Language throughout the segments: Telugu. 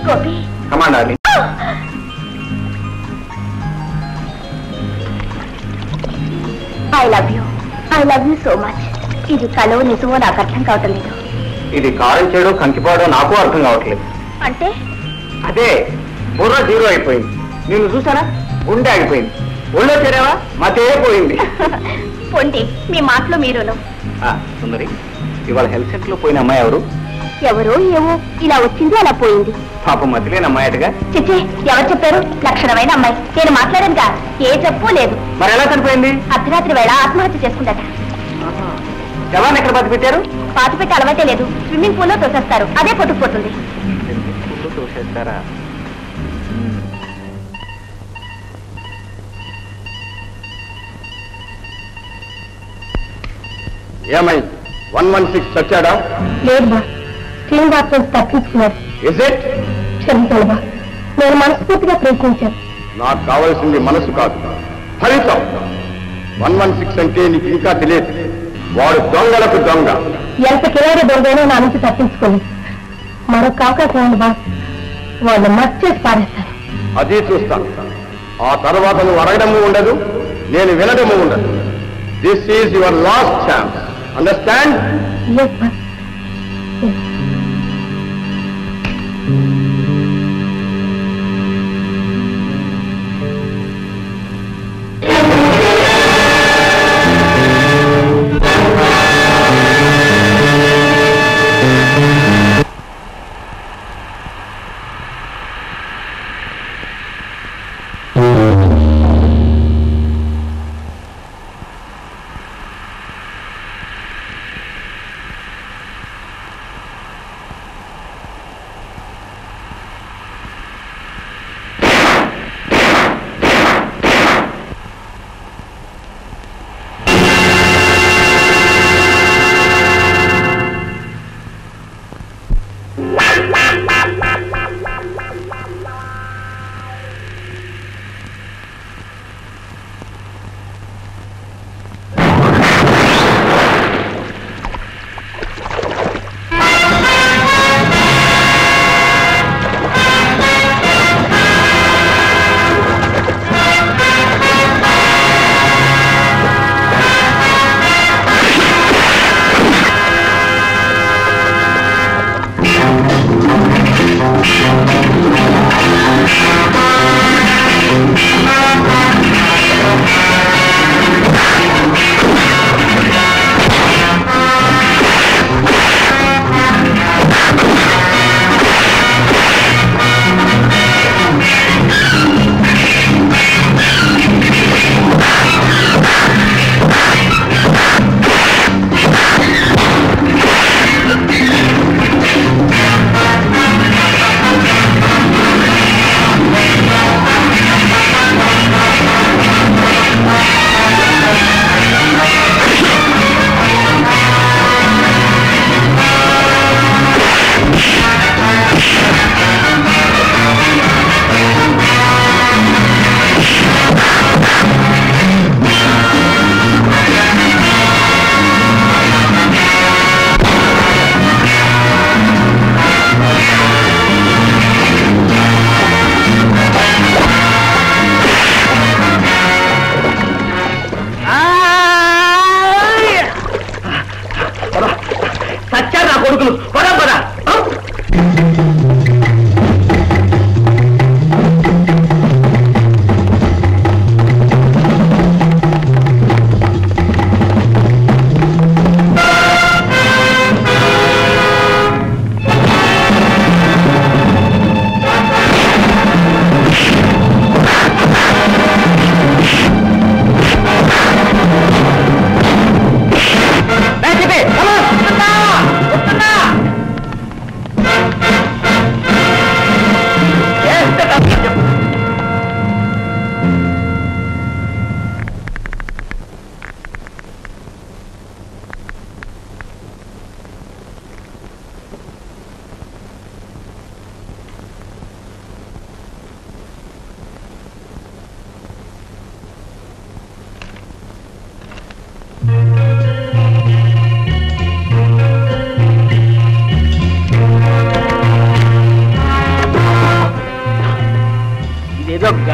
Gopi command darling. I love you so much. ఇది కలో నిజమో నాకు అర్థం కావటం లేదు. ఇది కారం చేయడం కంకిపోవడం నాకు అర్థం కావట్లేదు. అంటే అదే బుర్ర జీరో అయిపోయింది. నిన్ను చూసారా గుండె ఆగిపోయింది. ఒళ్ళో చేరావా మతే పోయింది. పొండి మీ మాటలో మీరును. సుందరి, ఇవాళ హెల్త్ సెంటర్ లో పోయిన అమ్మాయి ఎవరు? ఎవరో ఏమో ఇలా వచ్చింది అలా పోయింది. పాపం మధ్యలేని అమ్మాయిగా. చిచ్చి, ఎవరు చెప్పారు? లక్షణమైన అమ్మాయి. నేను మాట్లాడానుగా, ఏ చెప్పు లేదు. మరి ఎలా చనిపోయింది? అర్ధరాత్రి వేళ ఆత్మహత్య చేసుకుందట. జవాన్ ఎక్కడ పాతి పెట్టారు? పాతి పెట్టి అలవాటే లేదు. స్విమ్మింగ్ పూల్ లో తోసేస్తారు, అదే కొట్టుకుపోతుంది. తోసేస్తారా? ఏమై 116 చచ్చాడా? లేదు బా, శ్రీనివాస్ తప్పించుకున్నారు. Is it? క్షమించాలి బా, నేను మనస్ఫూర్తిగా ప్రయత్నించాను. నాకు కావాల్సింది మనసు కాదు, ఫలితం. 116 అంటే నీకు ఇంకా తెలియదు. వాడు దొంగలకు దొంగ. ఎంత కిరాయి దొంగనో నా నుంచి తప్పించుకోలేదు. మరొక అవకాశం ఉంది బా, వాళ్ళు మర్చి చేసి పారేస్తాను. అది చూస్తాను. ఆ తర్వాత నువ్వు అడగడము ఉండదు, నేను వినడము ఉండదు. This is your last chance. Understand? Yes బా.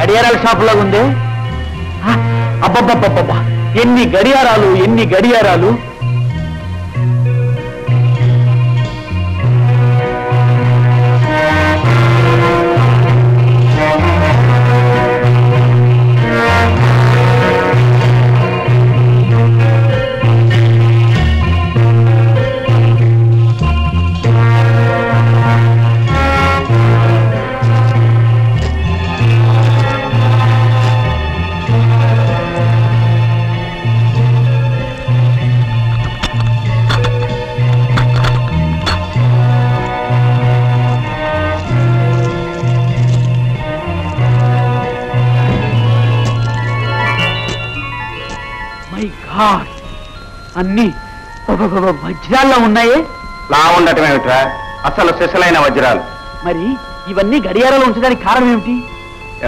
గడియారాల షాపులో ఉంది. అబ్బబ్బబ్బబ్బబ్బా, ఎన్ని గడియారాలు, ఎన్ని గడియారాలు! అన్ని వజ్రాల్లో ఉన్నాయే. లా ఉండటం ఏమిట్రా, అసలు సిసలైన వజ్రాలు. మరి ఇవన్నీ గడియారాలు ఉంచడానికి కారణం ఏమిటి?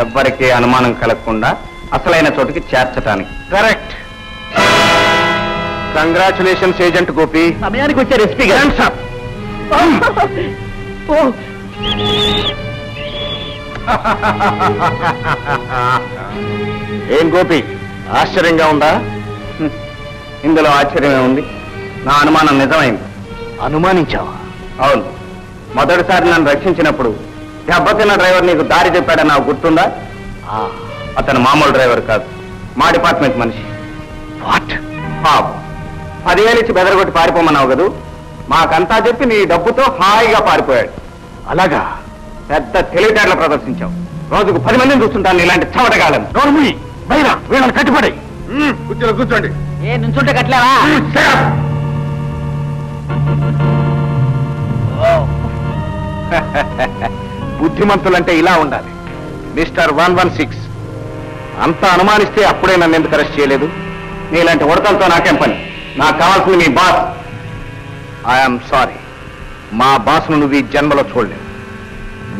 ఎవ్వరికీ అనుమానం కలగకుండా అసలైన చోటుకి చేర్చటానికి. కరెక్ట్. Congratulations agent Gopi. సమయానికి వచ్చారు ఎస్పీ గారు. ఏం గోపి, ఆశ్చర్యంగా ఉందా? ఇందులో ఆశ్చర్యమే ఉంది. నా అనుమానం నిజమైంది. అనుమానించావా? అవును. మొదటిసారి నన్ను రక్షించినప్పుడు దెబ్బతిన్న డ్రైవర్ నీకు దారి చెప్పాడని నాకు గుర్తుందా? అతను మామూలు డ్రైవర్ కాదు, మా డిపార్ట్మెంట్ మనిషి. వాట్? 10,000 ఇచ్చి బెదరగొట్టి పారిపోమన్నావు కదూ, మాకంతా చెప్పి నీ డబ్బుతో హాయిగా పారిపోయాడు. అలాగా? పెద్ద తెలివితేటలు ప్రదర్శించావు. రోజుకు 10 మందిని చూస్తుంటాను ఇలాంటి చవటగాళ్ళని. నోర్ముయి, బైరా వీళ్ళని కట్టుబడి. కూర్చోండి. ఏ నుంచుంటే కట్టలేవా? బుద్ధిమంతులంటే ఇలా ఉండాలి. మిస్టర్ 116, అంత అనుమానిస్తే అప్పుడే నన్ను ఎందుకు అరెస్ట్ చేయలేదు? నీలాంటి ఉడతలతో నాకేం పని? నాకు కావాల్సింది మీ బాస్. ఐఎమ్ సారీ, మా బాస్ను నువ్వు ఈ జన్మలో చూడలేవు.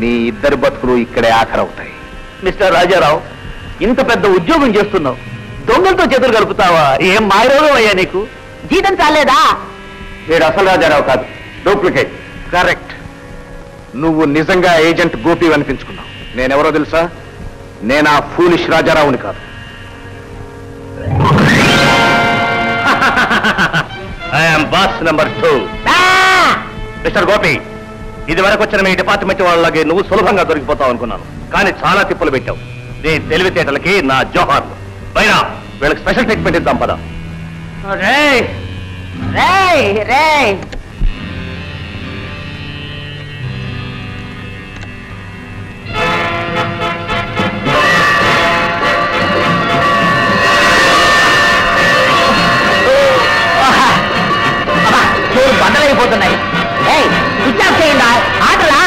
నీ ఇద్దరి బతుకులు ఇక్కడే ఆఖరవుతాయి. మిస్టర్ రాజారావు, ఇంత పెద్ద ఉద్యోగం చేస్తున్నావు, దొంగలతో చేతులు కలుపుతావా? ఏం మాయరోగం అయ్యా నీకు? జీతం చాలేదా? వీడు అసలు రాజారావు కాదు, డూప్లికేట్. కరెక్ట్. నువ్వు నిజంగా ఏజెంట్ గోపి అనిపించుకున్నావు. నేనెవరో తెలుసా? నేను ఆ ఫూలిష్ రాజారావుని కాదు. I'm boss number 2. Mister Gopi, ఇది వరకు వచ్చిన మీ డిపార్ట్మెంట్ వాళ్ళకి నువ్వు సులభంగా దొరికిపోతావు అనుకున్నాను, కానీ చాలా తిప్పులు పెట్టావు. నీ తెలివితేటలకి నా జోహార్లు. పైనా వీళ్ళకి స్పెషల్ ట్రీట్మెంట్ ఇద్దాం పద. బండలైపోతున్నాయి. స్విచ్ ఆఫ్ చేయండి ఆటలా.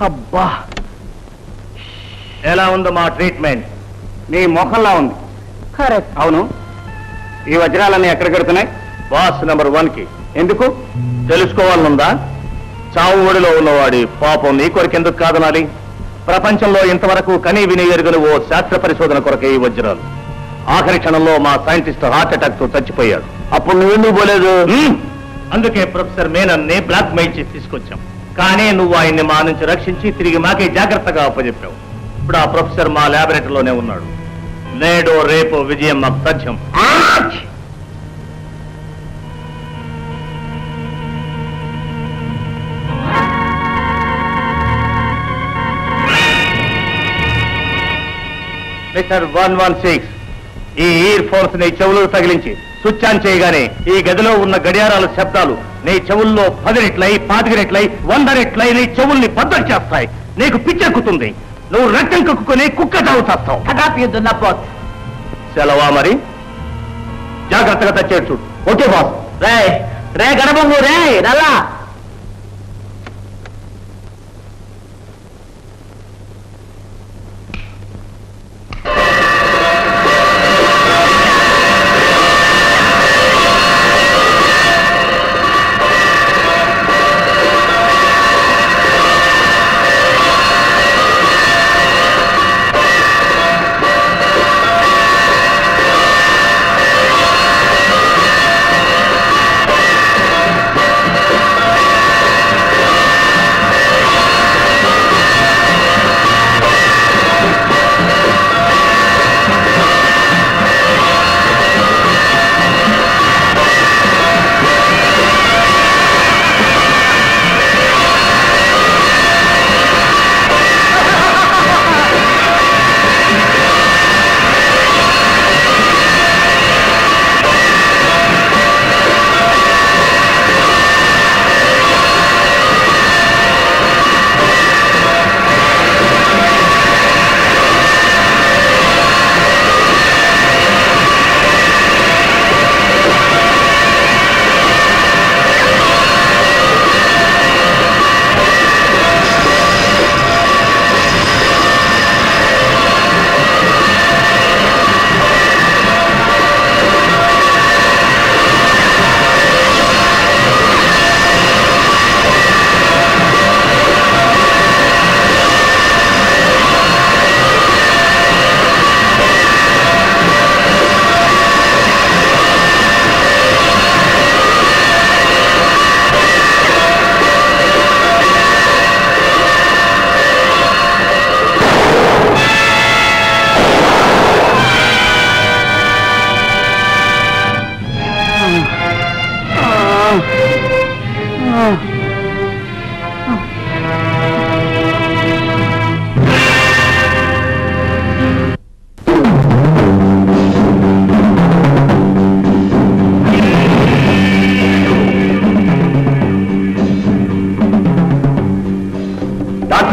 అబ్బా, ఎలా ఉందో మా ట్రీట్మెంట్? నీ ముఖంలా ఉంది. కరెక్ట్. అవును, ఈ వజ్రాలన్నీ ఎక్కడ కడుతున్నాయి? బాస్ నెంబర్ 1కి. ఎందుకు తెలుసుకోవాలనుందా? చావు ఒడిలో ఉన్నవాడి పాపం నీ కొరకెందుకు కాదనాలి? ప్రపంచంలో ఇంతవరకు కనీ విని ఎరుగని ఓ శాస్త్ర పరిశోధన కొరకే ఈ వజ్రాలు. ఆఖరి క్షణంలో మా సైంటిస్ట్ హార్ట్ అటాక్ తో చచ్చిపోయాడు. అప్పుడు నువ్వెందుకు పోలేదు? అందుకే ప్రొఫెసర్ మేనన్ని బ్లాక్ మెయిల్ చేసి తీసుకొచ్చాం. కానీ నువ్వు ఆయన్ని మా నుంచి రక్షించి తిరిగి మాకే జాగ్రత్తగా అప్పచెప్పావు. ఇప్పుడు ఆ ప్రొఫెసర్ మా ల్యాబొరేటరీలోనే ఉన్నాడు. నేడో రేపో విజయం మాకు తథ్యం. మిస్టర్ 116, ఈ ఇయర్ ఫోన్స్ నీ చెవులకు తగిలించి స్విచ్ ఆన్ చేయగానే ఈ గదిలో ఉన్న గడియారాల శబ్దాలు నీ చెవుల్లో 10 రెట్లై 25 రెట్లై 100 రెట్లై నీ చెవుల్ని బద్దలు చేస్తాయి. నీకు పిచ్చెక్కుతుంది. నువ్వు రక్తం కక్కుని కుక్క చావు చేస్తావు. సెలవా మరి? జాగ్రత్తగా తెచ్చేడు చూడు. Okay boss. రే గణబంగు, రే నల్లా.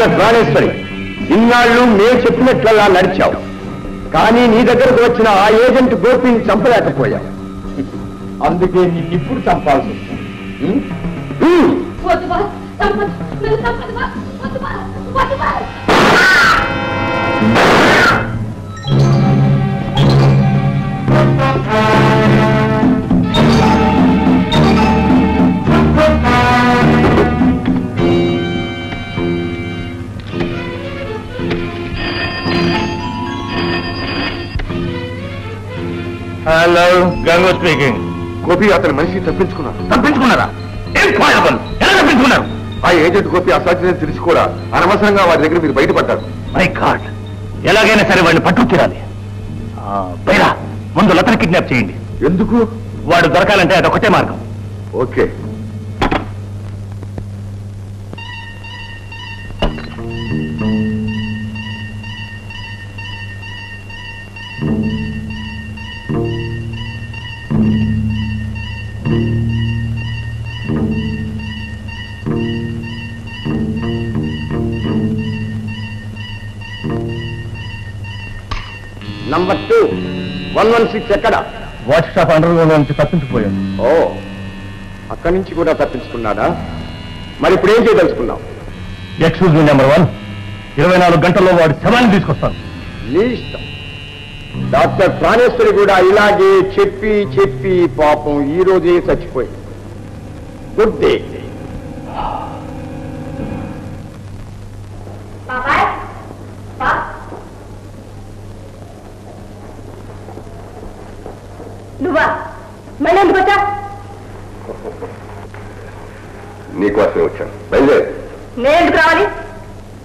డాక్టర్ ప్రాణేశ్వరి, ఇన్నాళ్ళు మేము చెప్పినట్లలా నడిచావు. కానీ నీ దగ్గరకు వచ్చిన ఆ ఏజెంట్ గోపిని చంపలేకపోయావు. అందుకే నిన్నిప్పుడు చంపాల్సి వస్తుంది. Hello, గంగో speaking. గోపి అతని మనిషి తప్పించుకున్నారు. తప్పించుకున్నారా? ఏం పాయబల్, ఎలా తప్పించుకున్నారు? ఆ ఏజెంట్ గోపి అసాధ్యం తెలిసి కూడా అనవసరంగా వారి దగ్గర మీరు బయటపడ్డారు. మై గాడ్, ఎలాగైనా సరే వాడిని పట్టు తీరాలి. బైరా, ముందు లతని కిడ్నాప్ చేయండి. ఎందుకు? వాడు దొరకాలంటే అదొకటే మార్గం. ఓకే. నంబర్ 2 116 ఎక్కడ? వాచ్ షాప్ అండర్ గ్రౌండ్ నుంచి తప్పించిపోయాడు. ఓ, అక్కడి నుంచి కూడా తప్పించుకున్నాడా? మరి ఇప్పుడు ఏం చేయదలుచుకున్నావు? ఎక్స్క్యూజ్ మీ నెంబర్ 1, 24 గంటల్లో వాడి శవాన్ని తీసుకొస్తాను. నీ ఇష్టం. డాక్టర్ ప్రాణేశ్వరి కూడా ఇలాగే చెప్పి చెప్పి పాపం ఈ రోజే చచ్చిపోయింది. Good day. నువ్వా? మళ్ళీ ఎందుకు వచ్చా? నీకోసమే వచ్చాను. బయలుదేరు. నేను ఎందుకు రావాలి?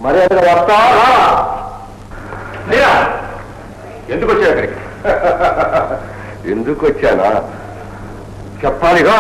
మరి అతను వస్తావా? లేరా? ఎందుకు వచ్చా అక్కడికి? ఎందుకు వచ్చానా చెప్పాలిగా.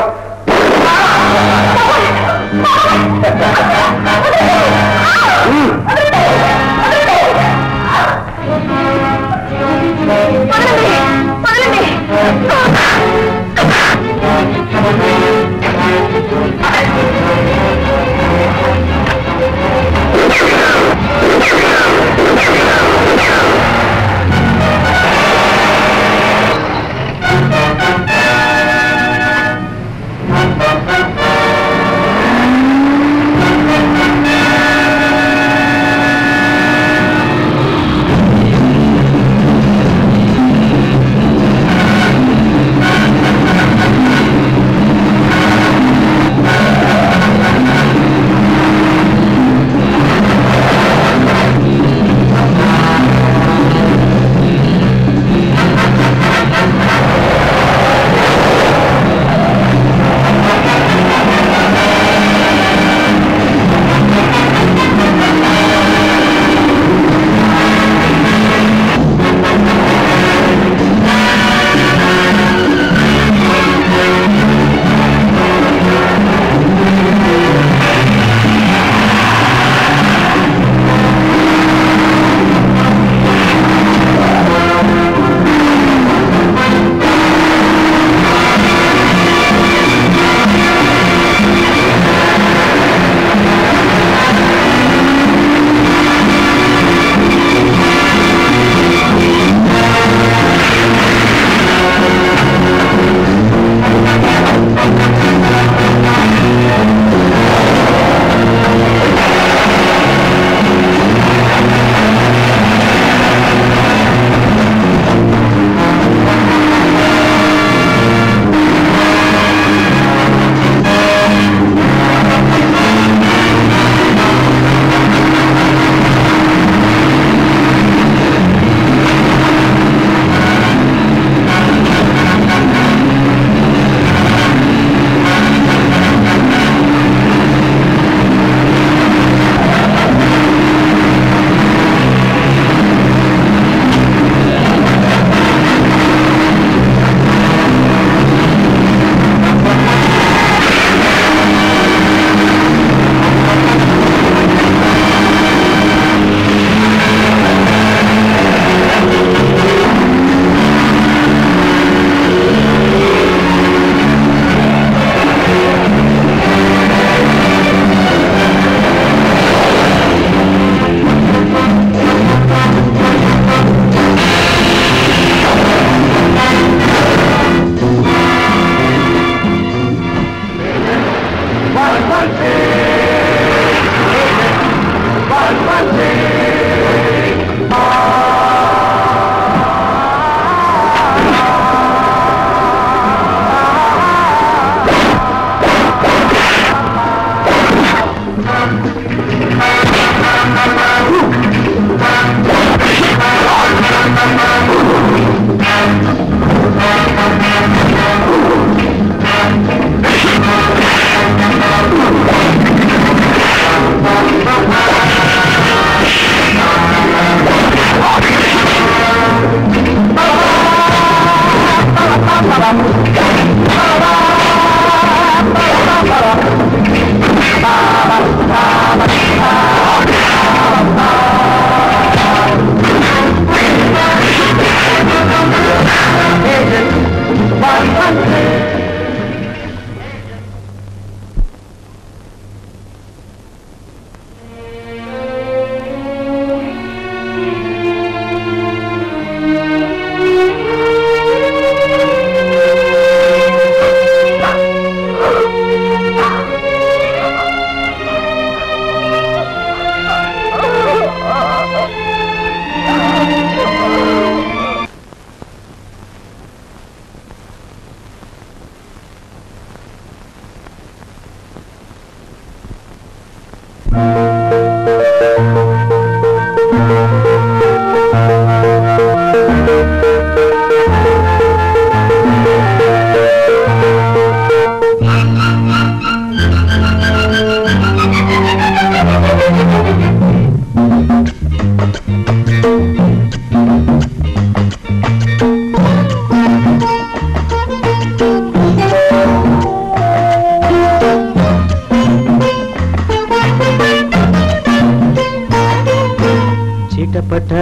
చిటపట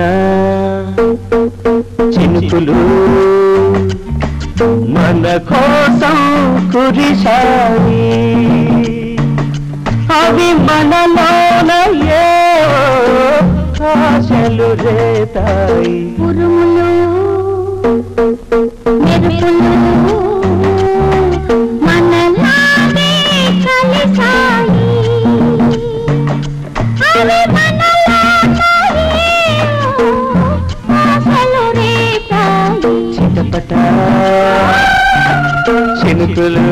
చినుకులు మన కోసం కురిశాయి, అవి మనలోన ఆశలు రేతాయి. ఉరుములు మెరుపులు మనలాగే కలిసాయి, అవి చిటపట చినుకులు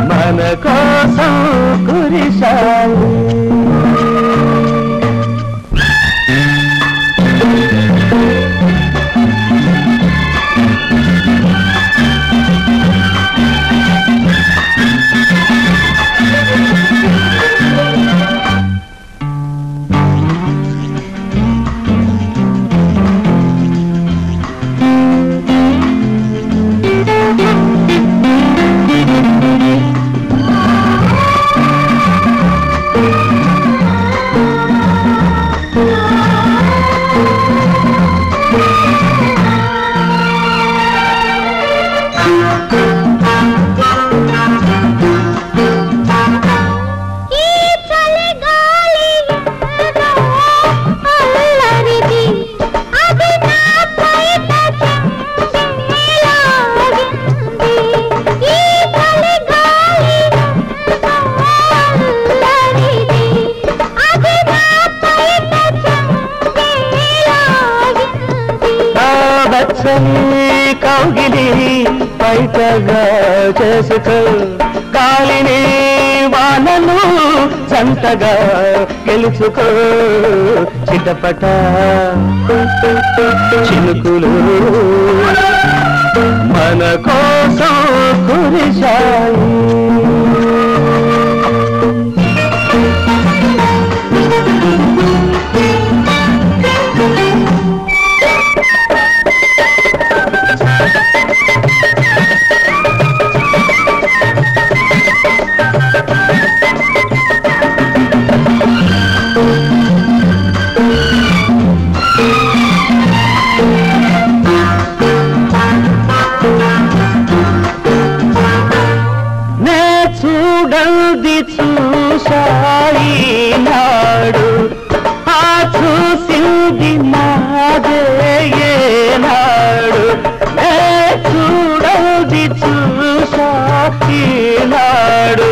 మన కోసం కురిశాయి. కౌగిలి బయటగా చేసుకో, గాలిని వానను సంతగా గెలుచుకో. చిటపట చినుకులు మన కోసం కురిశాయి. చూడండి చూశాయి నాడు, ఆ చూసింది నాదే ఏనాడు. చూడండి చూశాయి నాడు,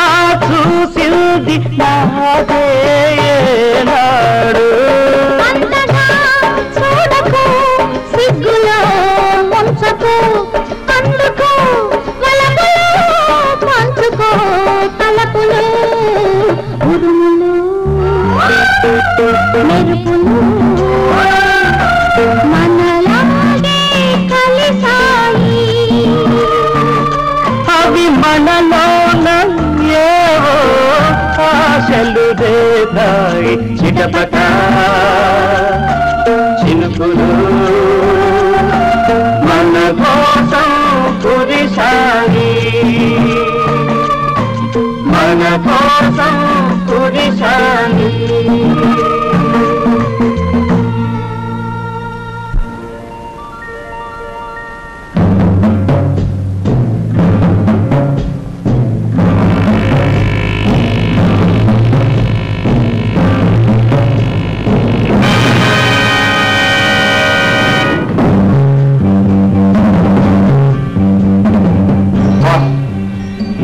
ఆ చూసింది నాదే ఏనాడు. చూడకు సిగ్గులో ముంచకు, అందుకు పంచుకో తలపులు. ఉరుములు మెరుపులు మనలాగే కలిసాయి, అవి మనలోన ఏవో ఆశలు రేతాయి. చిటపట చినుకులు మన కోసం కోసం పురుషాన్ని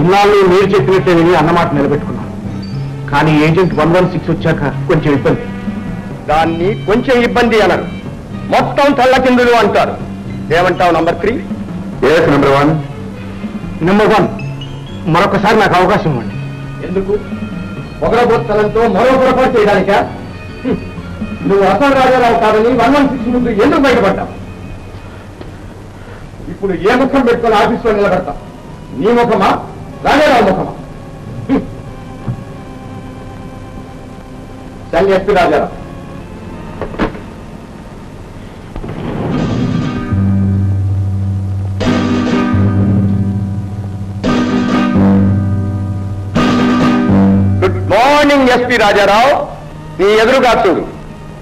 ఇన్నాళ్ళు మీరు చెప్పినట్టే విని అన్నమాట నిలబెట్టుకున్నాను. కానీ ఏజెంట్ 116 వచ్చాక కొంచెం ఇబ్బంది. దాన్ని కొంచెం ఇబ్బంది అనరు, మొత్తం తల్లకిందులు అంటారు. ఏమంటావు నంబర్ 3? నంబర్ 1. నంబర్ 1, మరొకసారి నాకు అవకాశం ఇవ్వండి. ఎందుకు? పొగరబోత్తలంతో మరో పొరపాటు చేయడానికా? నువ్వు అసలు రాజారావు కాదని 116 ముందు ఎందుకు బయటపడ్డావు? ఇప్పుడు ఏ ముఖం పెట్టుకొని ఆఫీసులో నిలబెడతావు? నీ ముఖమా, రాజారావు ముఖమా? Son SP Rajarao. Good morning SP Rajarao. నీ ఎదురుగా చూడు,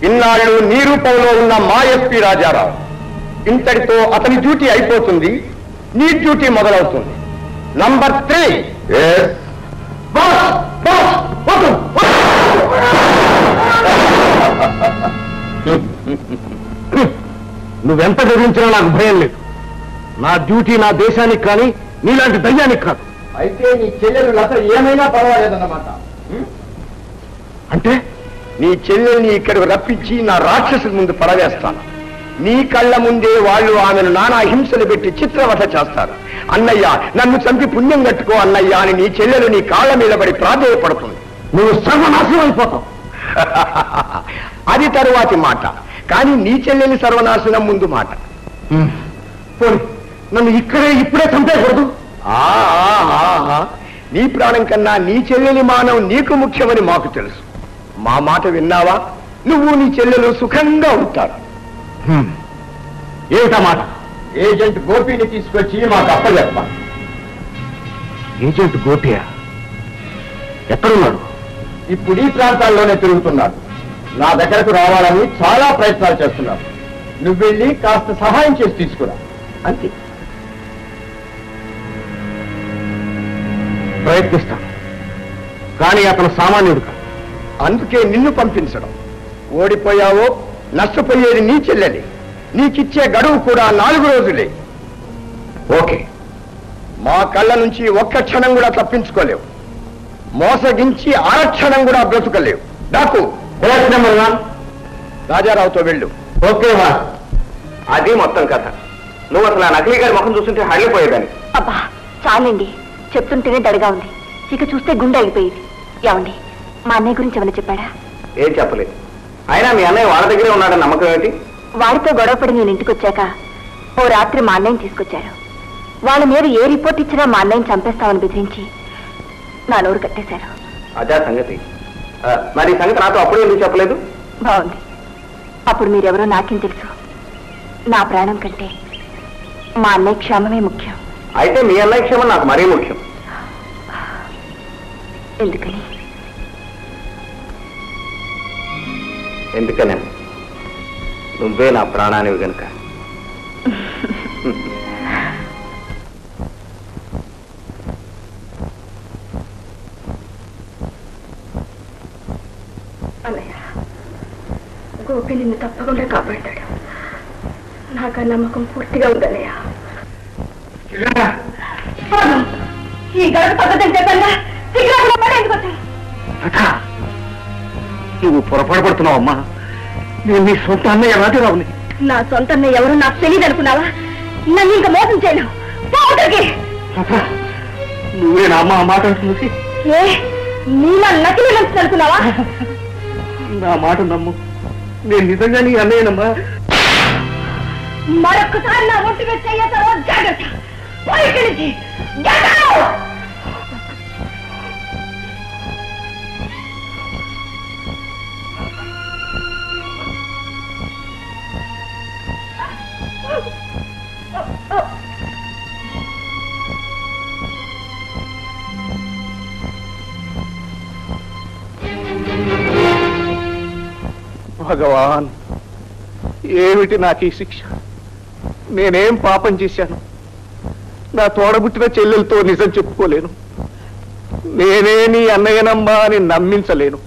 ఇన్నాళ్ళు నీ రూపంలో ఉన్న మా ఎస్పీ రాజారావు. ఇంతటితో అతని డ్యూటీ అయిపోతుంది, నీ డ్యూటీ మొదలవుతుంది. నంబర్ 3. నువ్వెంత బెదిరించినా నాకు భయం లేదు. నా డ్యూటీ నా దేశానికి కానీ నీలాంటి దయ్యానికి కాదు. అయితే నీ చెల్లెలు లత ఏమైనా పర్వాలేదన్నమాట. అంటే నీ చెల్లెల్ని ఇక్కడికి రప్పించి నా రాక్షసుల ముందు పడవేస్తాను. నీ కళ్ళ ముందే వాళ్ళు ఆమెను నానా హింసలు పెట్టి చిత్రవధ చేస్తారు. అన్నయ్య, నన్ను చంపి పుణ్యం కట్టుకో అన్నయ్య అని నీ చెల్లెలు నీ కాళ్ళ మీద పడి ప్రాధేయపడుతుంది. నువ్వు సర్వనాశనం అయిపోతావు. అది తరువాతి మాట, కానీ నీ చెల్లెలి సర్వనాశనం ముందు మాట. పోనీ నన్ను ఇప్పుడే చంపేయకూడదు. నీ ప్రాణం కన్నా నీ చెల్లెలి మానం నీకు ముఖ్యమని మాకు తెలుసు. మా మాట విన్నావా? నువ్వు నీ చెల్లెలు సుఖంగా ఉంటారు. ఏమిటా మాట? ఏజెంట్ గోపిని తీసుకొచ్చి మాకు అప్పచెప్పాలి. ఏజెంట్ గోపియా? ఎక్కడున్నాడు? ఇప్పుడు ఈ ప్రాంతాల్లోనే తిరుగుతున్నాడు. నా దగ్గరకు రావాలని చాలా ప్రయత్నాలు చేస్తున్నాడు. నువ్వు వెళ్ళి కాస్త సహాయం చేసి తీసుకురా, అంతే. ప్రయత్నిస్తాను, కానీ అతను సామాన్యుడు కాదు. అందుకే నిన్ను పంపించడం. ఓడిపోయావో నష్టపోయేది నీ చెల్లెలి. నీకిచ్చే గడువు కూడా 4 రోజులే. ఓకే. మా కళ్ళ నుంచి ఒక్క క్షణం కూడా తప్పించుకోలేవు. మోసగించి అరక్షణం కూడా బ్రతుకలేవు. డాకు నంబర్ 1 రాజారావుతో వెళ్ళు. ఓకే వా. అది మొత్తం కథ. నువ్వు అసలు ఆ నకిలీ గారి ముఖం చూస్తుంటే హళ్ళిపోయేదాన్ని. అబ్బా చాలండి, చెప్తుంటేనే దడిగా ఉంది. ఇక చూస్తే గుండె అయిపోయేది. ఏమండి, మా అన్నయ్య గురించి ఏమైనా చెప్పాడా? ఏం చెప్పలేదు. అయినా మీ అన్నయ్య వాళ్ళ దగ్గరే ఉన్నాడని నమ్మకం ఏంటి? వాడితో గొడవపడి నేను ఇంటికి వచ్చాక ఓ రాత్రి మా అన్నయ్యని తీసుకొచ్చారు. వాళ్ళ మీద ఏ రిపోర్ట్ ఇచ్చినా మా అన్నయ్యని చంపేస్తామని బెదిరించి నా నోరు కట్టేశారు. అదే సంగతి. మరి ఈ సంగతి నాతో అప్పుడే ఎందుకు చెప్పలేదు? బాగుంది. అప్పుడు మీరెవరో నాకేం తెలుసు. నా ప్రాణం కంటే మా అన్నయ్య క్షేమమే ముఖ్యం. అయితే మీ అన్నయ్య క్షేమం నాకు మరీ ముఖ్యం. ఎందుకని? ఎందుకనే? నువ్వే నా ప్రాణానివి గనుక. అన్నయ్య, గోపి నిన్ను తప్పకుండా కాపాడతాడు. నాకు ఆ నమ్మకం పూర్తిగా ఉందన్నయ్య. ఈ గడుపు పద్ధతి కన్నా నువ్వు పొరపాటు పడుతున్నావమ్మా. నేను నీ సొంత అన్నయ్య రాజారావుని. నా సొంత అన్నయ్య ఎవరు నాకు తెలియదు అనుకున్నావా? నన్ను ఇంకా మోసం చేయలేవు. నువ్వే నా అమ్మ మాట అంటున్నది. ఏ నీలా నకిలీ మనిషి అనుకున్నావా? నా మాట నమ్ము, నేను నిజంగా నీ అన్నయ్యనమ్మా. మరొక్కసారి నా ఒంటి మీద చెయ్యతావో జాగ్రత్త. భగవాన్, ఏమిటి నాకు ఈ శిక్ష? నేనేం పాపం చేశాను? నా తోడబుట్టిన చెల్లెలతో నిజం చెప్పుకోలేను. నేనే నీ అన్నయ్యనమ్మా అని నమ్మించలేను.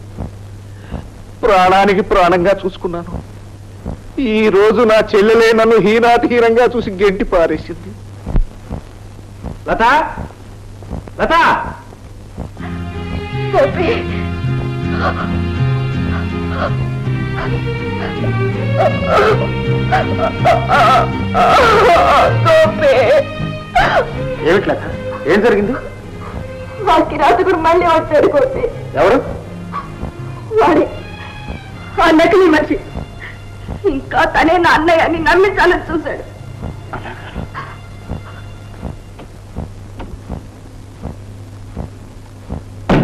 ప్రాణానికి ప్రాణంగా చూసుకున్నాను. ఈ రోజు నా చెల్లెలే నన్ను హీనాతిహీనంగా చూసి గెంటి పారేసింది. లత, లత! గోపి, గోపి, ఏమిటి లత? ఏం జరిగింది? వాడికి రాజుగురు మళ్ళీ వచ్చాడు గోపి. ఎవరు? వాడే ఆ నకిలీ మనిషి. ఇంకా తనే నా అన్నయ్య అని నమ్మించాలని చూశాడు.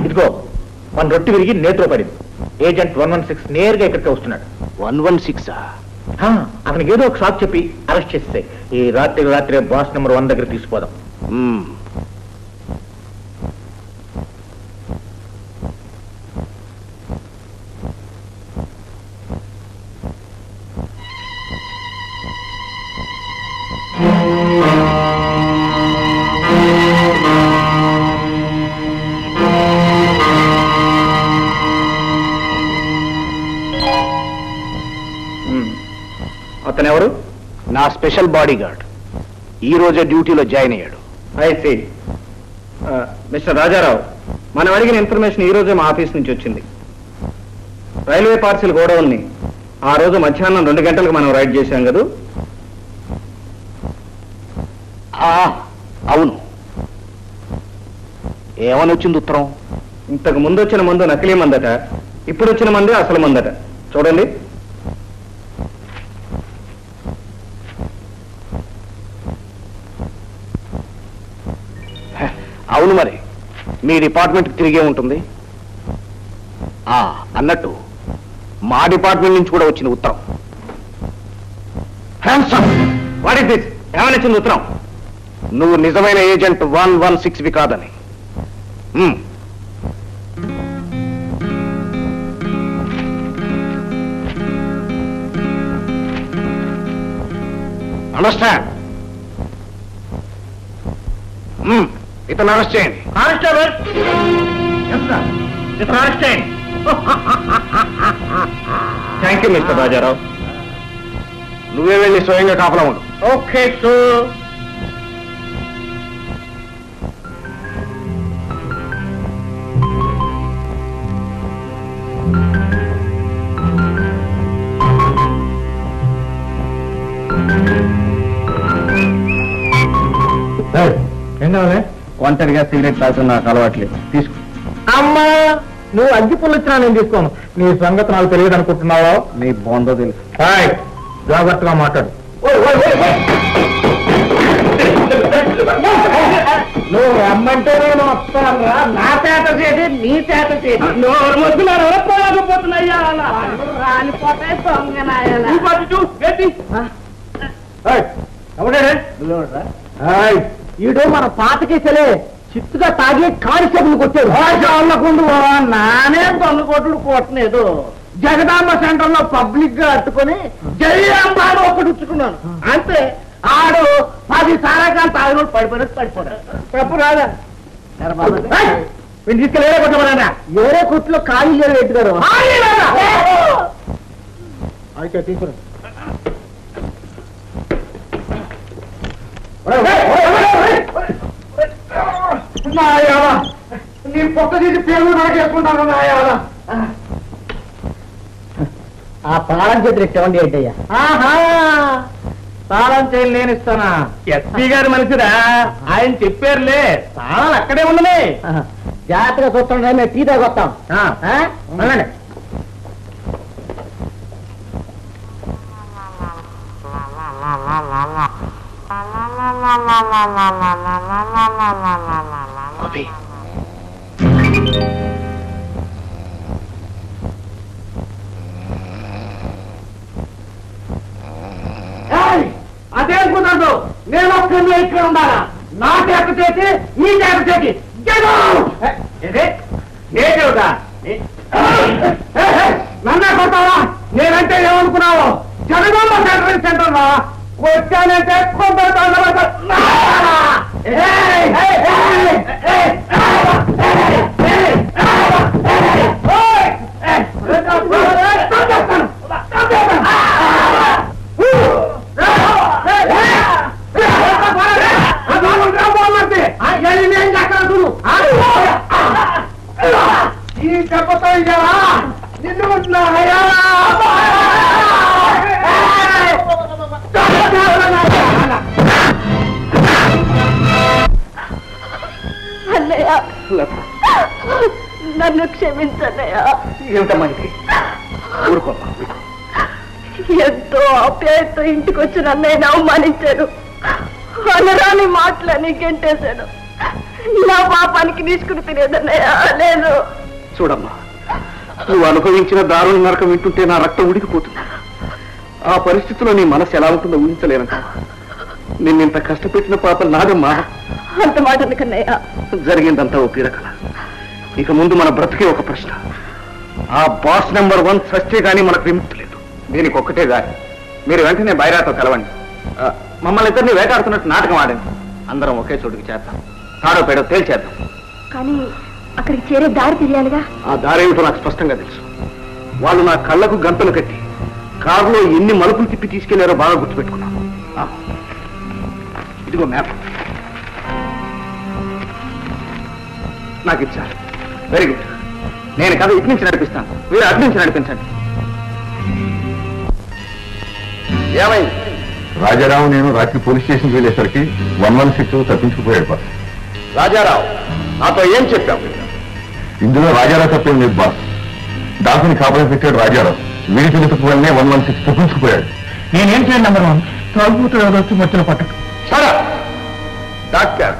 ఇదిగో మన రొట్టి విరిగి నేత్రో పడింది. ఏజెంట్ 116 నేరుగా ఇక్కడికి వస్తున్నాడు. 116? అతనికి ఏదో ఒక షాక్ చెప్పి అరెస్ట్ చేస్తే ఈ రాత్రి బాస్ నెంబర్ 1 దగ్గర తీసుకుపోదాం. అతనెవరు? నా స్పెషల్ బాడీ గార్డ్. ఈ రోజే డ్యూటీలో జాయిన్ అయ్యాడు. అయితే మిస్టర్ రాజారావు, మనం అడిగిన ఇన్ఫర్మేషన్ ఈ రోజే మా ఆఫీస్ నుంచి వచ్చింది. రైల్వే పార్సిల్ గోడౌన్ని ఆ రోజు మధ్యాహ్నం 2 గంటలకు మనం రైడ్ చేశాం కదా? అవును. ఏమని వచ్చింది ఉత్తరం? ఇంతకు ముందు వచ్చిన మందు నకిలీ మందట, ఇప్పుడు వచ్చిన మందే అసలు మందట. చూడండి. అవును, మరి మీ డిపార్ట్మెంట్కి తిరిగే ఉంటుంది. అన్నట్టు మా డిపార్ట్మెంట్ నుంచి కూడా వచ్చిన ఉత్తరం. What is this? ఏమని వచ్చింది ఉత్తరం? నువ్వు నిజమైన ఏజెంట్ 116వి కాదని. అండర్స్టాండ్? ఇతను అరెస్ట్ చేయండి. కానిస్టేబుల్, అరెస్ట్ చేయండి. Thank you mister Rajarao. నువ్వే వెళ్ళి స్వయంగా కాపలా ఉండు. Okay sir. ఏం కావాలి? ఒంటరిగా సిగరెట్ తాగుతున్న నాకు అలవాట్లేదు. తీసుకో. అమ్మా, నువ్వు అగ్గి పుల్లు ఇచ్చినా నేను తీసుకోను. నీ సంగతి నాకు తెలియదు అనుకుంటున్నావా? నీ బాగుందో తెలుసు. జాగ్రత్తగా మాట్లాడు. నువ్వు రమ్మంటే నేను వస్తాను రా. నా చేత చేసి నీ చేత చేసి నోరు మొద్దున్నారు పోలేకపోతున్నాయ్యా. రాలిపోతాయి ఈడు మన పాతకేసలే చిత్తుగా తాగి కానిస్టేబుల్ కొట్టాడు. అల్లకుండు నానే దొంగకోట్లు కొట్టలేదు. జగదాంబ సెంటర్ లో పబ్లిక్ గా అట్టుకొని జయంబ అని ఒకటి ఉచ్చుకున్నాను అంతే. ఆడు 10 సారాకాలు తాగినోడు పడిపోయాడు. తప్పు రాదా? మీరు తీసుకెళ్ళి ఏరే కొట్టమన్నా. ఏరే కొట్టులో ఖాళీ పెట్టుకోరు. అయితే తీసుకురా. నీ పొక్క తీసి పేరు నాకేసుకుంటాను నాయాల. ఆ తాళం చేతులు ఇవ్వండి ఏంటయ్యా? తాళం చేయాలి నేను ఇస్తానా? ఎస్పీ గారి మనిషిరా, ఆయన చెప్పారులే. తాళాలు అక్కడే ఉండలే. జాగ్రత్తగా చూస్తుండే మేము టీ తాగొస్తాం. అదే కుదరదు. నేను ఒక్కరిని ఇక్కడ ఉండాలా? నా చేత చేసి నీ చేత చేసి నన్నే కొడతావా? నేనంటే ఏమనుకున్నావు? జగదాంబ సెంటర్ సెంటర్ రా. వచ్చానంటే కొంత ఈ దెబ్బతో ఇయ్యాలా నిన్ను అన్నయ్య నన్ను క్షమించన్నయ్య. ఏమిటమ్మా ఇది? ఊరుకోమ్మా. ఎంతో ఆప్యాయతో ఇంటికి వచ్చిన అన్నయ్యని అవమానించాను. అనరాని మాటలని గెంటేశాను. నా పాపానికి తీసుకుని తినేదన్నయ్య లేదు. చూడమ్మా, నువ్వు అనుభవించిన దారుణ నరకం వింటుంటే నా రక్తం ఉడికిపోతుంది. ఆ పరిస్థితిలో నీ మనసు ఎలా ఉంటుందో ఊహించలేనంట. నిన్నింత కష్టపెట్టిన పాపం నాదమ్మా. అంత మాట ఎందుకన్నయ్య? జరిగిందంతా ఓ పీడకల. ఇక ముందు మన బ్రతికే ఒక ప్రశ్న. ఆ బాస్ నెంబర్ 1 సస్తే గానీ మనకు విముక్తి లేదు. దీనికి ఒక్కటే దారి. మీరు వెంటనే బైరాతో కలవండి. మమ్మల్ని ఇద్దరిని వేటాడుతున్నట్టు నాటకం ఆడండి. అందరం ఒకే చోటుకి చేద్దాం. తాడో పేడో తేల్చేద్దాం. కానీ అక్కడికి చేరే దారి తెలియాలిగా. ఆ దారి ఏమిటో నాకు స్పష్టంగా తెలుసు. వాళ్ళు నా కళ్ళకు గంటలు కట్టి కారులో ఎన్ని మలుపులు తిప్పి తీసుకెళ్లారో బాగా గుర్తుపెట్టుకున్నాను. ఇదిగో మ్యాప్. నాకు ఇచ్చారు. Very good. నేను కథ ఇటు నుంచి నడిపిస్తాను, మీరు అటు నుంచి నడిపించండి. ఏమైంది? రాజారావు నేను రాత్రి పోలీస్ స్టేషన్కి వెళ్ళేసరికి 116 తప్పించుకుపోయాడు బాస్. రాజారావు నాతో ఏం చెప్పావు? ఇందులో రాజారావు తప్పేం లేదు బాస్. డాకుని కాపలా పెట్టాడు రాజారావు. వీడి తెలుసుకుపోయినే 116 తప్పించుకుపోయాడు. నేనేం చేయండి నెంబర్ 1 తాగుతూ వచ్చి మధ్యలో పట్టకు. సరే డాక్టర్,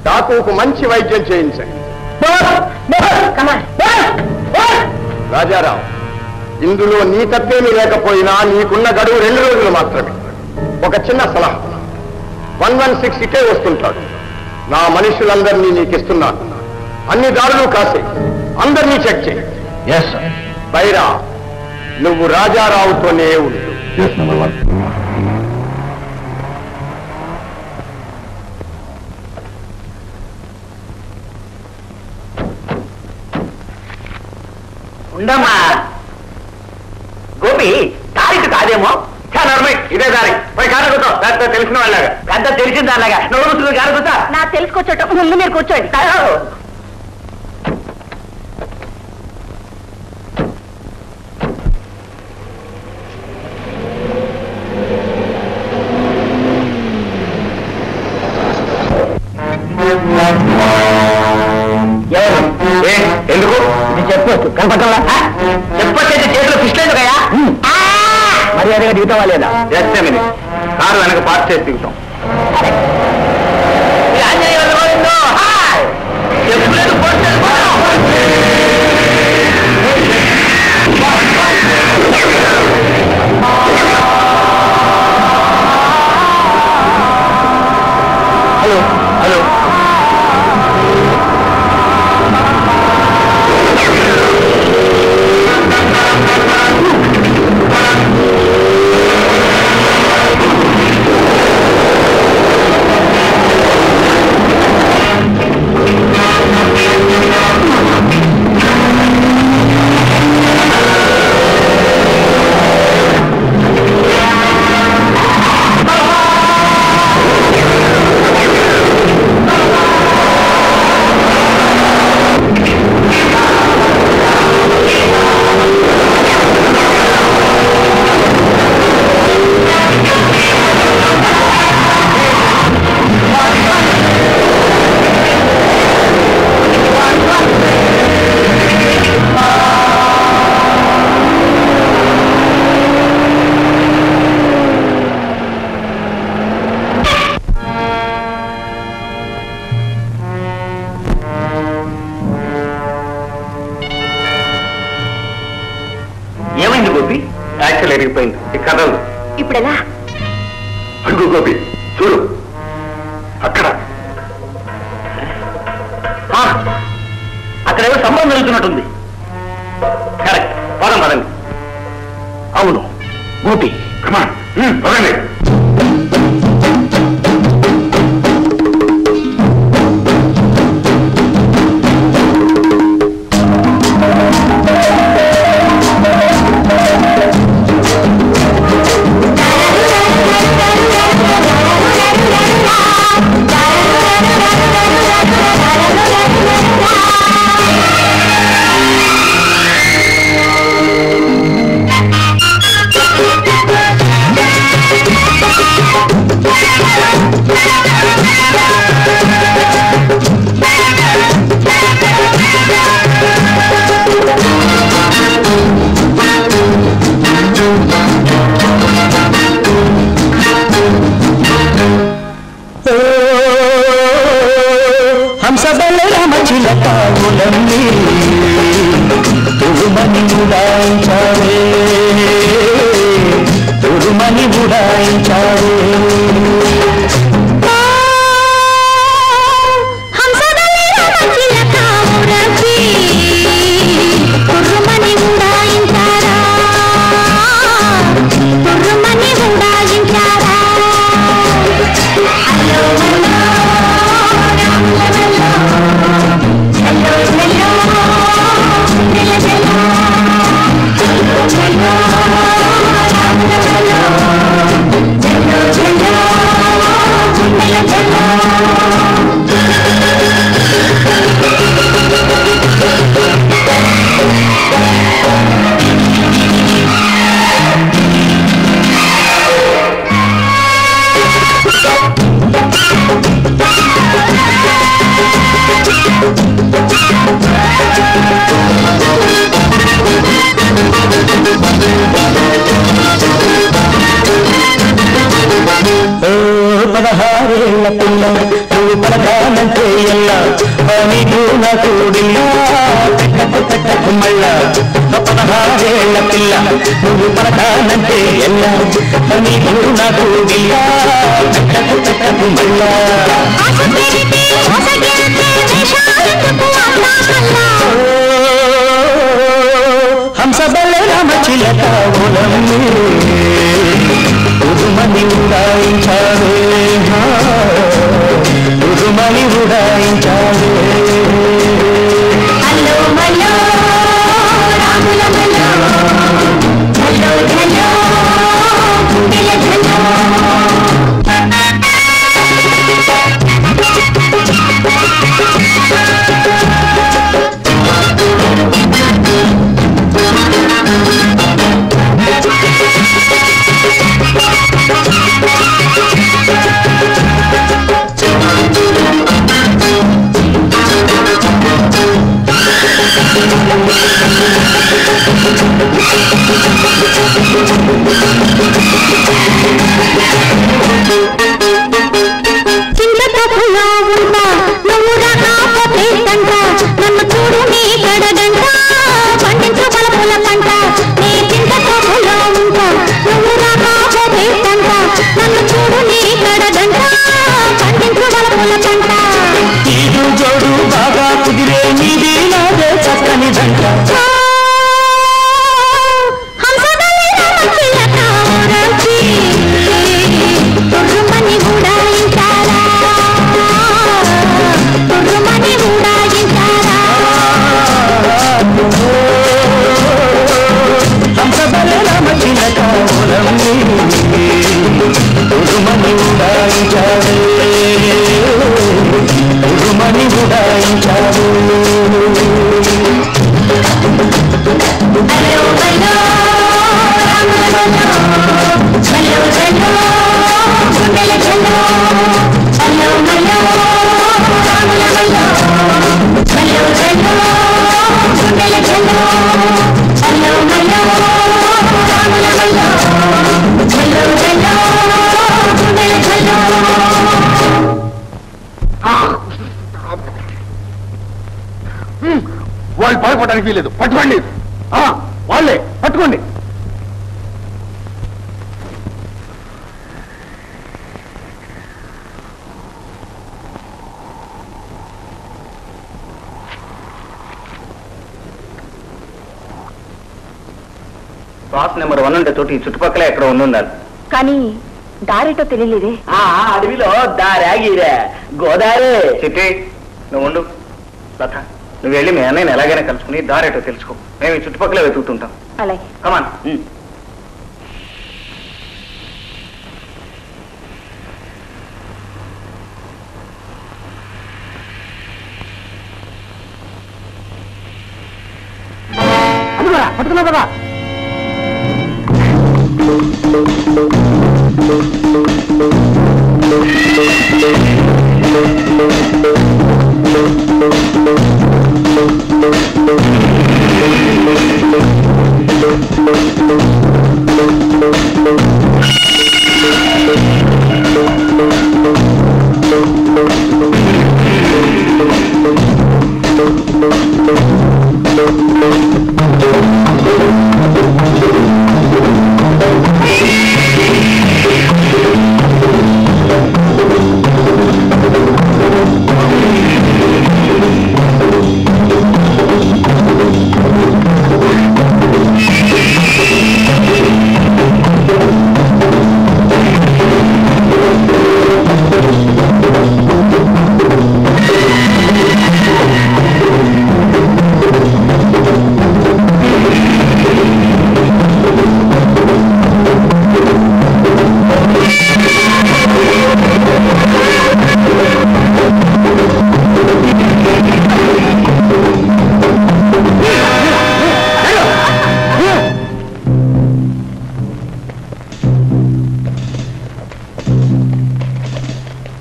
డాకుకు మంచి వైద్యం చేయించండి. రాజారావు, ఇందులో నీ తప్పేమీ లేకపోయినా నీకున్న గడువు 2 రోజులు మాత్రమే. ఒక చిన్న సలహా, 116 ఇటే వస్తుంటాడు. నా మనుషులందరినీ నీకు ఇస్తున్నాను. అన్ని దారులు కాసే, అందరినీ చెక్ చేయి. Yes sir. బైరా, నువ్వు రాజారావుతోనే ఉండు. Yes number 1. ఉండమ్మా గోపి, దారికి కాదేమో. ఇదే దారి. పోయి కారు కూర్చో. పెద్ద తెలిసిన వాళ్ళగా, పెద్ద తెలిసిన దానిలాగా నువ్వు కూర్చుని కారు కూర్చో. నా తెలుసుకోవచ్చోట ముందు మీరు కూర్చోండి. ఎందుకు చెప్పొచ్చు? కనపడాలా? చెప్పొచ్చైతే చేతిలో పిస్టల్ కయా మర్యాదగా దిగుతావా లేదా? Just minute. కారు వెనక పార్క్ చేసి దిగుతాం. హలో హలో, యాక్చువల్ ఎరిగిపోయింది. ఈ కథలు ఇప్పుడెలా? అడుగు గోపి, చూడు అక్కడ అక్కడ ఏదో సంబంధం జరుగుతున్నట్టుంది. కరెక్ట్. పదం పదండి. అవును, గోపి. పదండి. వాళ్ళు పాల్పడడానికి వీలేదు. పట్టుకోండి, వాళ్ళే పట్టుకోండి. బాస్ నెంబర్ 1 ఉండే చోటు ఈ చుట్టుపక్కల ఎక్కడ ఉండాలి. కానీ దారేటో తెలియలేదే. అడవిలో దారాగిరే గోదావరి. చిట్టి నువ్వు ఉండు. లత నువ్వు వెళ్ళి మీ అన్నయ్యని ఎలాగైనా కలుసుకుని దారేటో తెలుసుకో. మేము ఈ చుట్టుపక్కల వెతుకుతుంటాం. అలాగే. కమాన్. పట్టుకున్నా కదా.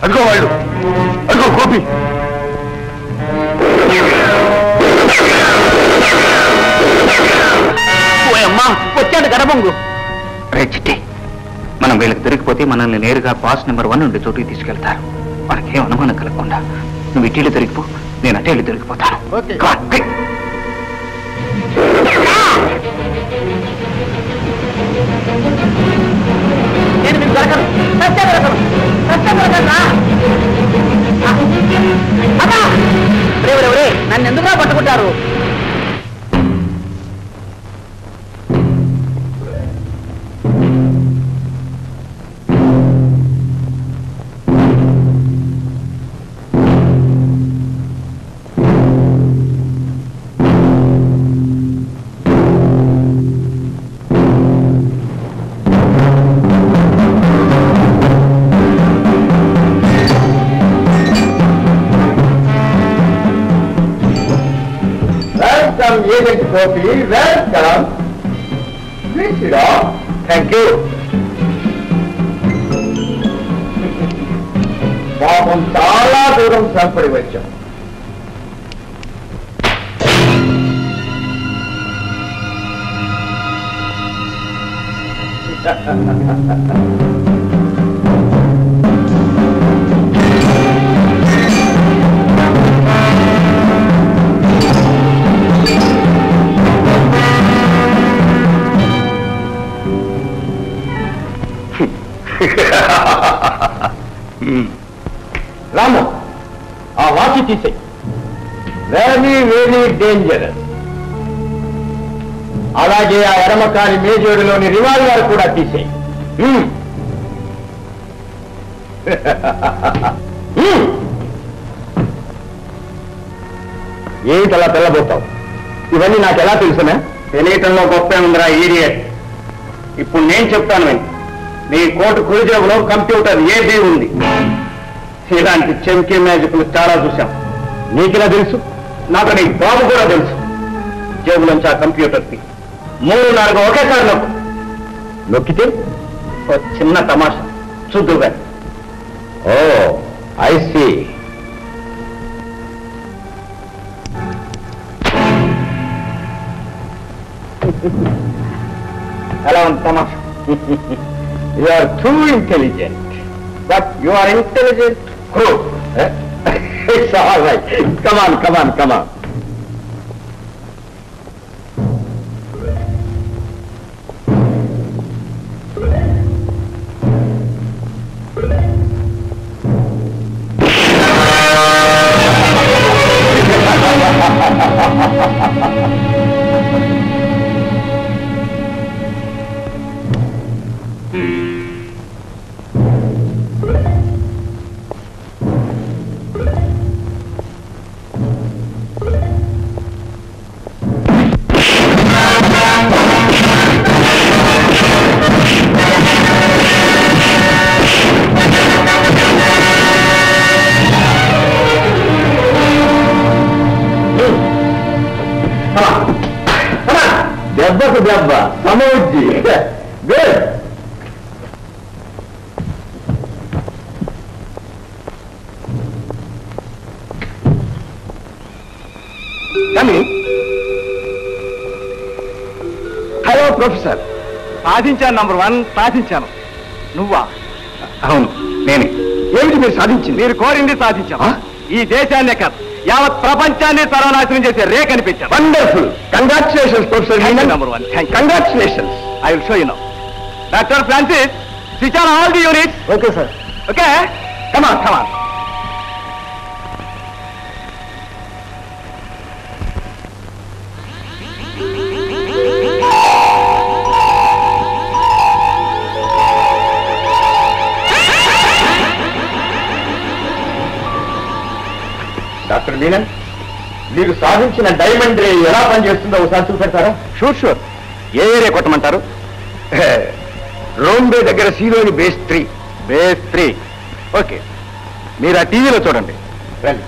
అదిగో వాళ్ళు, అదిగో గోపి. అమ్మా వచ్చాడు గడబొంగు. రే చిట్టి, మనం వీళ్ళకి దొరికిపోతే మనల్ని నేరుగా బాస్ నెంబర్ 1 ఉండే చోటుకి తీసుకెళ్తారు. మనకేం అనుమానం కలగకుండా నువ్వు ఇటీలు దొరికిపో, నేను అటేళ్ళు దొరికిపోతాను. నేను మీకు దొరకను. నన్ను ఎందుకురా పట్టుకుంటారు? Agent Gopi, welcome. Please sit down. Thank you. పాపం చాలా దూరం సంపడి వచ్చాం. రాము, ఆ వాచి తీసే. Very very dangerous. అలాగే ఆ ఎడమకాలి మేజోడులోని రివాల్వర్ కూడా తీసే. ఏమిటలా తెల్లబోతావు? ఇవన్నీ నాకు ఎలా తెలుసునా? తెలియటంలో గొప్ప ఉందిరా ఈడియట్. ఇప్పుడు నేను చెప్తాను. నీ కోటు కుడి జేబులో కంప్యూటర్ ఏది ఉంది. ఇలాంటి చెంకి మ్యాజిక్లు చాలా చూశాం. నీకెలా తెలుసు? నాకు నీ బాబు కూడా తెలుసు. జేబులోంచి ఆ కంప్యూటర్కి 3-4 ఒకేసారి నొక్కితే ఓ చిన్న తమాషా చూద్దుగా. ఓ ఐ సీ. ఎలా ఉంది తమాషా? You are too intelligent. But you are intelligent crook. It's all right. Come on, come on, come on. సమోజీ గుడ్. Hello professor. సాధించాను నంబర్ 1, సాధించాను. నువ్వా? అవును నేనే. ఏమిటి మీరు సాధించింది? మీరు కోరింది సాధించాను. ఈ దేశాన్నే కాదు యావత్ ప్రపంచాన్ని సర్వనాశనం చేసే రే కనిపించాను. Wonderful. Congratulations professor. Number 1. Thank you. Congratulations. I will show you now. Doctor Francis, switch on all the units. Okay sir. Okay, come on come on. Doctor Menon, మీరు సాధించిన డైమండ్ రే ఎలా పనిచేస్తుందో ఒకసారి చూపెడతారా? Sure sure. ఏ ఏరియా కొట్టమంటారు? రోంబే దగ్గర సీలోని బేస్ 3. బేస్ 3. ఓకే, మీరు ఆ టీవీలో చూడండి. రండి.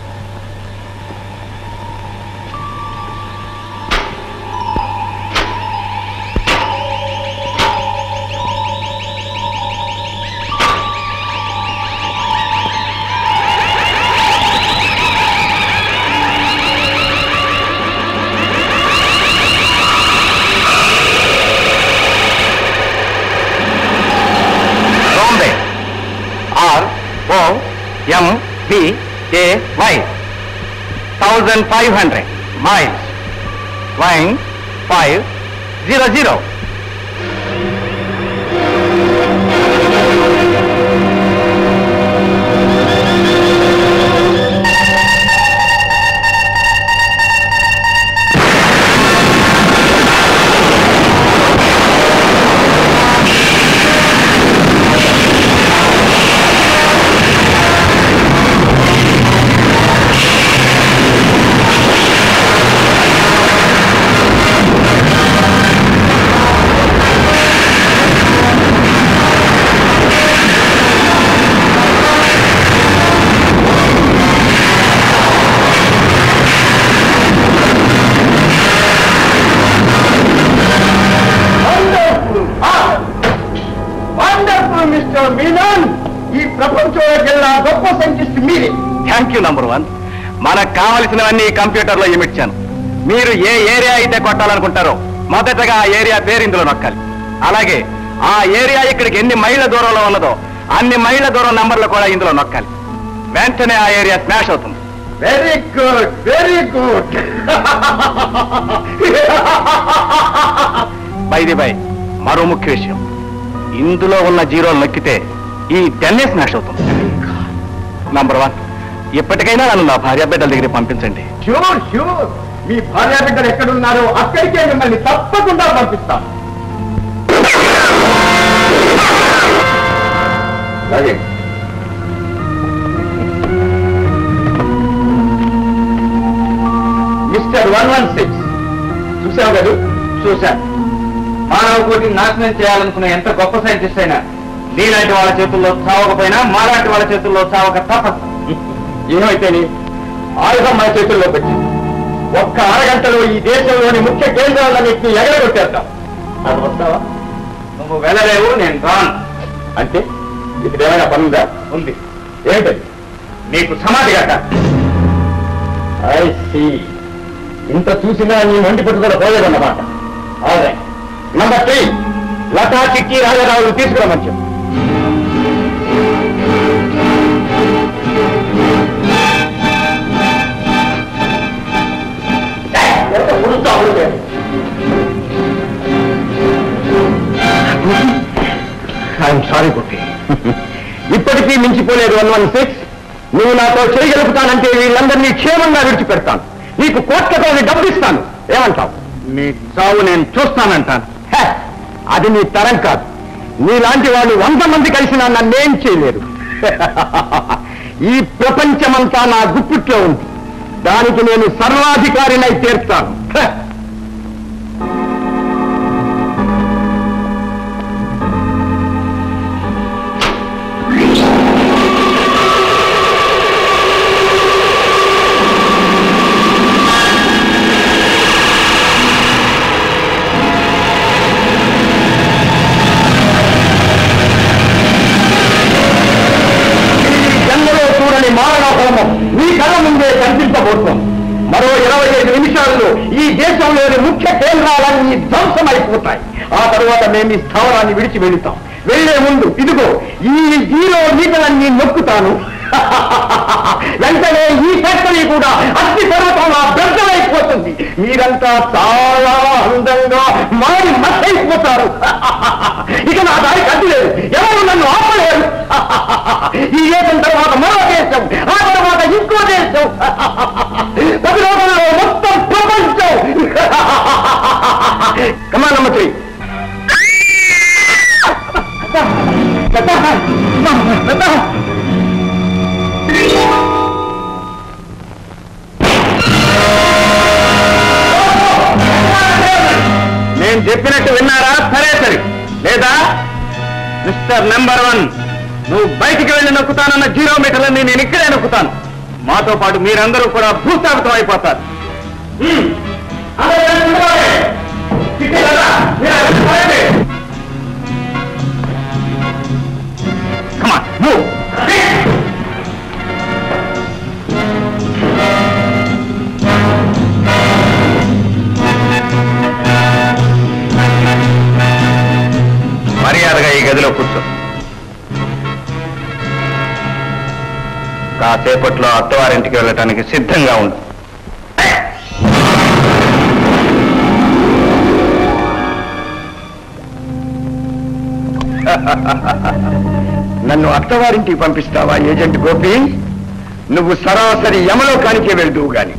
ROMBAY 1500 miles. Flying 500. Thank you number 1. మనకు కావలసినవన్నీ కంప్యూటర్లో ఇమిడ్చాను. మీరు ఏ ఏరియా అయితే కొట్టాలనుకుంటారో మొదటగా ఆ ఏరియా పేరు ఇందులో నొక్కాలి. అలాగే ఆ ఏరియా ఇక్కడికి ఎన్ని మైళ్ళ దూరంలో ఉన్నదో అన్ని మైళ్ళ దూరం నంబర్లు కూడా ఇందులో నొక్కాలి. వెంటనే ఆ ఏరియా స్మాష్ అవుతుంది. Very good, very good. By మరో ముఖ్య విషయం, ఇందులో ఉన్న జీరోలు నొక్కితే ఈ 10 స్మాష్ అవుతుంది. నంబర్ 1, ఇప్పటికైనా నన్ను నా భార్య బిడ్డల దగ్గరికి పంపించండి. Sure sure. మీ భార్య బిడ్డలు ఎక్కడున్నారో అక్కడికే మిమ్మల్ని తప్పకుండా పంపిస్తాం. అలాగే మిస్టర్ 116 చూసావు కదా? చూశాను. మానవ కోటిని నాశనం చేయాలనుకున్న ఎంత గొప్ప సైంటిస్ట్ అయినా నీలాంటి వాళ్ళ చేతుల్లో చావకపోయినా మాలాంటి వాళ్ళ చేతుల్లో చావక తప్పదు. ఏమైతేనే ఆయుధం మన చేతుల్లో పెట్టి ఒక్క అరగంటలో ఈ దేశంలోని ముఖ్య కేంద్రాలన్నింటినీ ఎగరగొట్టేద్దాం. అది వస్తావా? నువ్వు వెళ్ళలేవు, నేను రాను. అంటే ఇక్కడ ఏమైనా పనుందా? ఉంది. ఏంటది? నీకు సమాధి కట్ట. I see. ఇంత చూసినా నీ మొండి పట్టుదల పోలేదన్నమాట. అవునా? నంబర్ 3, లతా చిక్కి రాజారావులు తీసుకురామని చెప్పు. ఐఎమ్ సారీ కుట్టి. ఇప్పటికీ మించిపోలేదు 116. నువ్వు నాతో చేయగలుగుతానంటే వీళ్ళందరినీ క్షేమంగా విడిచిపెడతాను. నీకు కోట్లతో డబ్బు ఇస్తాను. ఏమంటావు? నీ చావు నేను చూస్తానంటాను. అది నీ తరం కాదు. నీలాంటి వాళ్ళు 100 మంది కలిసినా నన్నేం చేయలేరు. ఈ ప్రపంచమంతా నా గుప్పిట్లో ఉంది. దానికి నేను సర్వాధికారినై తీర్తాను. మీ కళ్ళ ముందే కనిపించబోతోంది. మరో 25 నిమిషాల్లో ఈ దేశంలోని ముఖ్య కేంద్రాలన్నీ ధ్వంసమైపోతాయి. ఆ తర్వాత మేము ఈ స్థావరాన్ని విడిచి వెళుతాం. వెళ్లే ముందు ఇదిగో ఈ 0 మీటర్లన్నీ నొక్కుతాను. వెంటనే ఈ ఫ్యాక్టరీ కూడా అగ్ని పర్వతంలో బెద్దలైపోతుంది. మీరంతా చాలా అందంగా మారి మసైపోతారు. ఇక నా దారి కట్టు లేదు, ఎవరు నన్ను ఆపలేరు. ఈ దేశం తర్వాత మరో దేశం, ఆ తర్వాత ఇంకో దేశం, 10 రోజుల్లో మొత్తం ప్రపంచం. కమాన్ నంబర్ 3. నేను చెప్పినట్టు విన్నారా? సరే లేదా? మిస్టర్ నెంబర్ 1, నువ్వు బయటికి వెళ్ళి నొక్కుతానన్న 0 మీటర్లని నేను ఇక్కడే నొక్కుతాను. మాతో పాటు మీరందరూ కూడా భూస్థాపితం అయిపోతారు. మర్యాదగా ఈ గదిలో కూర్చో. కాసేపట్లో అత్తవారింటికి వెళ్ళటానికి సిద్ధంగా ఉండు. నన్ను అత్తవారింటికి పంపిస్తావా ఏజెంట్ గోపి? నువ్వు సరాసరి యమలోకానికే వెళ్దువు గాని.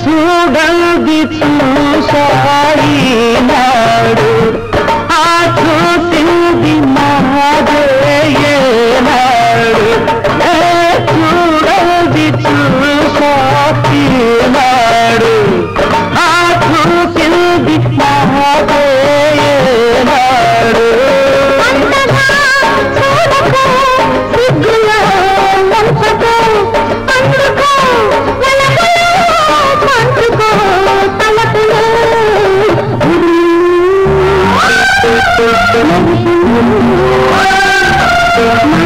చూడండి చూసాడు ఆ చూసింది నాదేనాడు చూడండి చూసాడు ఆ చూసింది నాదేనాడు Thank you.